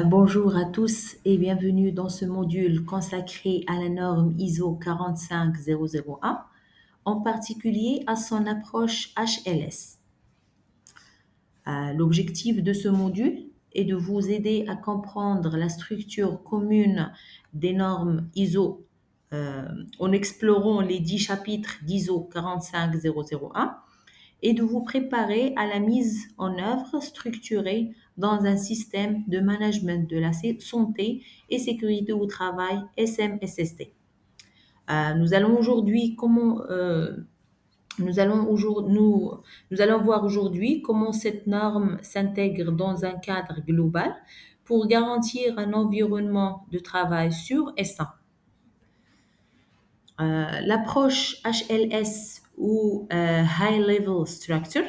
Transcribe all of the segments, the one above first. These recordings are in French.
Bonjour à tous et bienvenue dans ce module consacré à la norme ISO 45001, en particulier à son approche HLS. L'objectif de ce module est de vous aider à comprendre la structure commune des normes ISO en explorant les 10 chapitres d'ISO 45001 et de vous préparer à la mise en œuvre structurée dans un système de management de la santé et sécurité au travail SMSST. Nous allons aujourd'hui nous allons voir aujourd'hui comment cette norme s'intègre dans un cadre global pour garantir un environnement de travail sûr et sain. L'approche HLS ou High Level Structure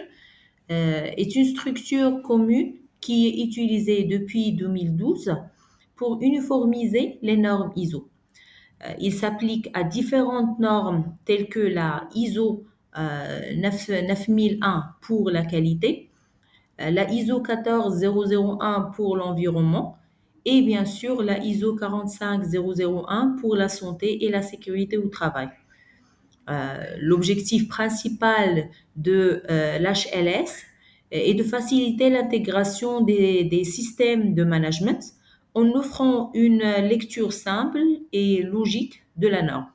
est une structure commune qui est utilisée depuis 2012 pour uniformiser les normes ISO. Il s'applique à différentes normes telles que la ISO 9001 pour la qualité, la ISO 14001 pour l'environnement et bien sûr la ISO 45001 pour la santé et la sécurité au travail. L'objectif principal de l'HLS est de faciliter l'intégration des systèmes de management en offrant une lecture simple et logique de la norme.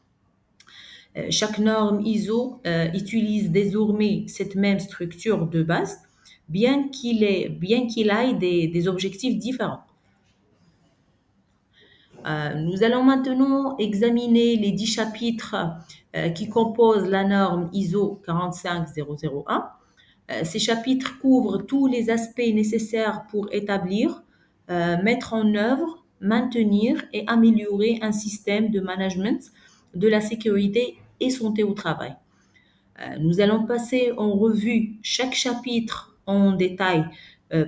Chaque norme ISO utilise désormais cette même structure de base, bien qu'il ait des objectifs différents. Nous allons maintenant examiner les 10 chapitres qui composent la norme ISO 45001. Ces chapitres couvrent tous les aspects nécessaires pour établir, mettre en œuvre, maintenir et améliorer un système de management de la sécurité et santé au travail. Nous allons passer en revue chaque chapitre en détail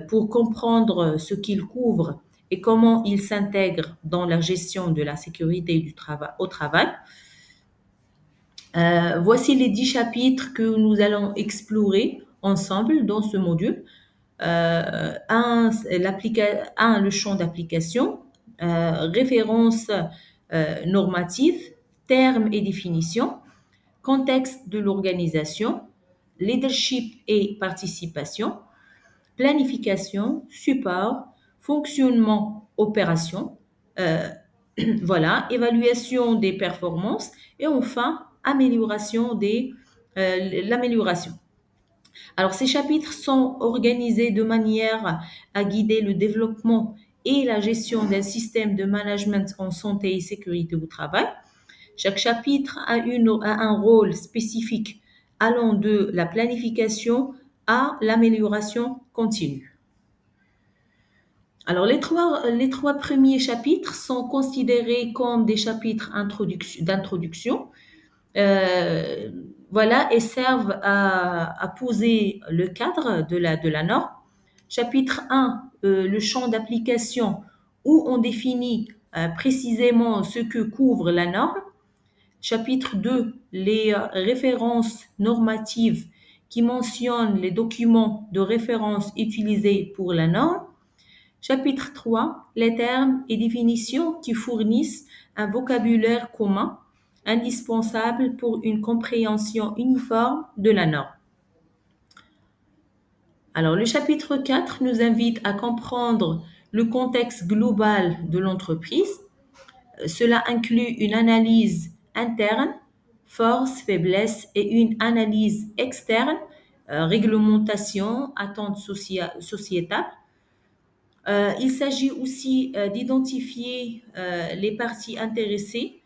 pour comprendre ce qu'il couvre et comment il s'intègre dans la gestion de la sécurité au travail. Voici les 10 chapitres que nous allons explorer ensemble dans ce module. Le champ d'application, références normatives, termes et définitions, contexte de l'organisation, leadership et participation, planification, support, fonctionnement, opération, voilà, évaluation des performances et enfin l'amélioration. Alors, ces chapitres sont organisés de manière à guider le développement et la gestion d'un système de management en santé et sécurité au travail. Chaque chapitre a un rôle spécifique allant de la planification à l'amélioration continue. Alors, les trois premiers chapitres sont considérés comme des chapitres d'introduction. Voilà, et servent à poser le cadre de la norme. Chapitre 1, le champ d'application, où on définit précisément ce que couvre la norme. Chapitre 2, les références normatives qui mentionnent les documents de référence utilisés pour la norme. Chapitre 3, les termes et définitions qui fournissent un vocabulaire commun indispensable pour une compréhension uniforme de la norme. Alors, le chapitre 4 nous invite à comprendre le contexte global de l'entreprise. Cela inclut une analyse interne, force, faiblesse, et une analyse externe, réglementation, attentes sociétales. Il s'agit aussi d'identifier les parties intéressées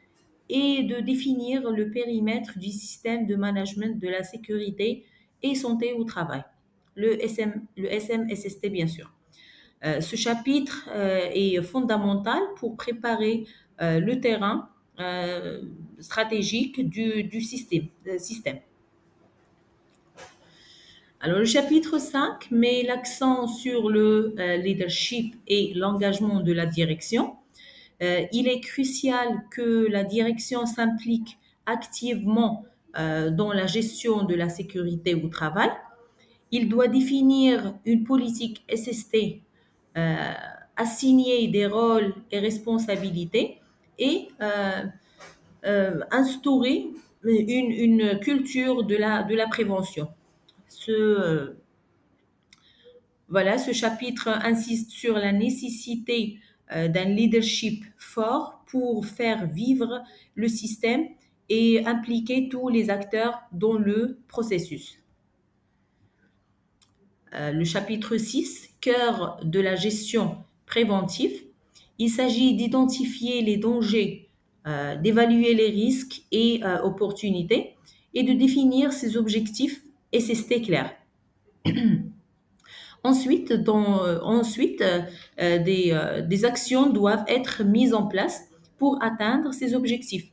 et de définir le périmètre du système de management de la sécurité et santé au travail, le SMSST bien sûr. Ce chapitre est fondamental pour préparer le terrain stratégique du système. Alors, le chapitre 5 met l'accent sur le leadership et l'engagement de la direction. Il est crucial que la direction s'implique activement dans la gestion de la sécurité au travail. Il doit définir une politique SST assigner des rôles et responsabilités et instaurer une culture de la prévention. Ce, voilà, ce chapitre insiste sur la nécessité d'un leadership fort pour faire vivre le système et impliquer tous les acteurs dans le processus. Le chapitre 6, cœur de la gestion préventive. Il s'agit d'identifier les dangers, d'évaluer les risques et opportunités et de définir ses objectifs et ses stés clairs. Ensuite, des actions doivent être mises en place pour atteindre ces objectifs.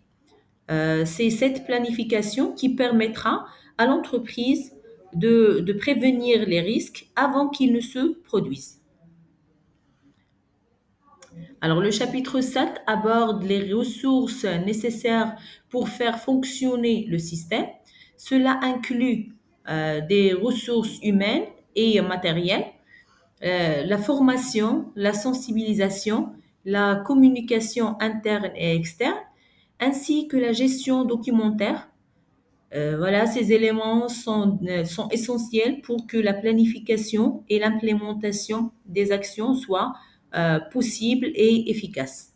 C'est cette planification qui permettra à l'entreprise de prévenir les risques avant qu'ils ne se produisent. Alors, le chapitre 7 aborde les ressources nécessaires pour faire fonctionner le système. Cela inclut des ressources humaines et matérielles, la formation, la sensibilisation, la communication interne et externe, ainsi que la gestion documentaire. Voilà, ces éléments sont essentiels pour que la planification et l'implémentation des actions soient possibles et efficaces.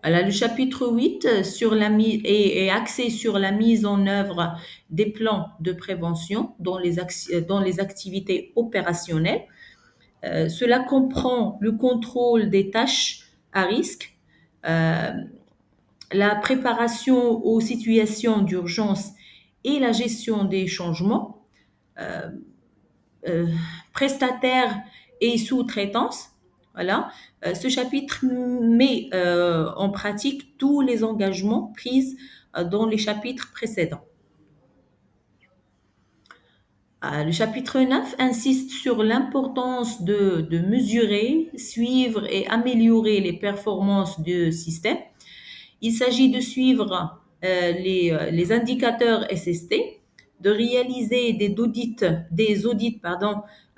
Voilà, le chapitre 8 est axé sur la mise en œuvre des plans de prévention dans dans les activités opérationnelles. Cela comprend le contrôle des tâches à risque, euh, la préparation aux situations d'urgence et la gestion des changements, euh, euh, prestataires et sous-traitance. Voilà. Ce chapitre met en pratique tous les engagements pris dans les chapitres précédents. Le chapitre 9 insiste sur l'importance de mesurer, suivre et améliorer les performances du système. Il s'agit de suivre les indicateurs SST, de réaliser des audits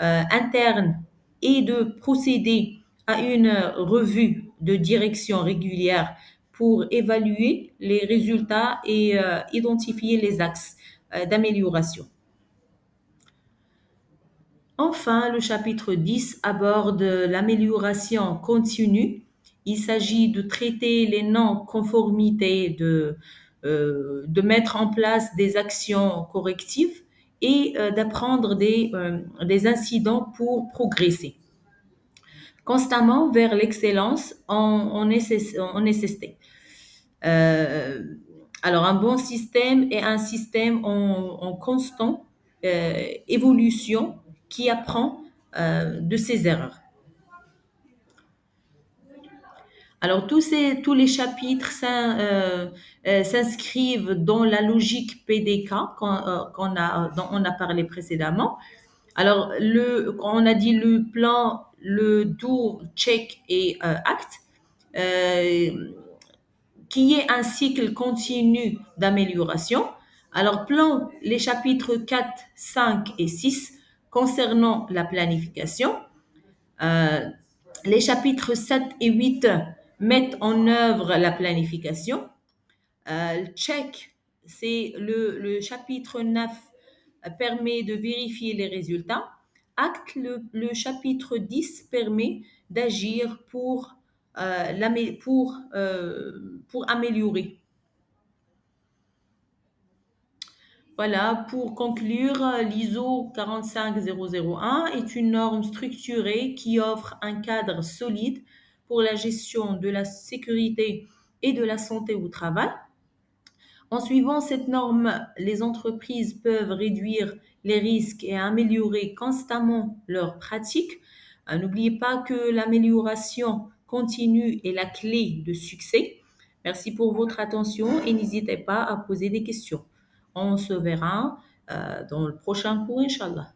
internes et de procéder à une revue de direction régulière pour évaluer les résultats et identifier les axes d'amélioration. Enfin, le chapitre 10 aborde l'amélioration continue. Il s'agit de traiter les non-conformités, de mettre en place des actions correctives et d'apprendre des incidents pour progresser constamment vers l'excellence en SST. Euh, alors, un bon système est un système en constant évolution qui apprend de ses erreurs. Alors, tous les chapitres s'inscrivent dans la logique PDK dont on a parlé précédemment. Alors, on a dit le plan, le do, check et act, qui est un cycle continu d'amélioration. Alors, les chapitres 4, 5 et 6 concernant la planification. Euh, les chapitres 7 et 8 mettent en œuvre la planification. Check, c'est le chapitre 9 permet de vérifier les résultats. Acte, le chapitre 10 permet d'agir pour améliorer. Voilà, pour conclure, l'ISO 45001 est une norme structurée qui offre un cadre solide pour la gestion de la sécurité et de la santé au travail. En suivant cette norme, les entreprises peuvent réduire les risques et améliorer constamment leurs pratiques. N'oubliez pas que l'amélioration continue est la clé de succès. Merci pour votre attention et n'hésitez pas à poser des questions. On se verra dans le prochain cours, Inch'Allah.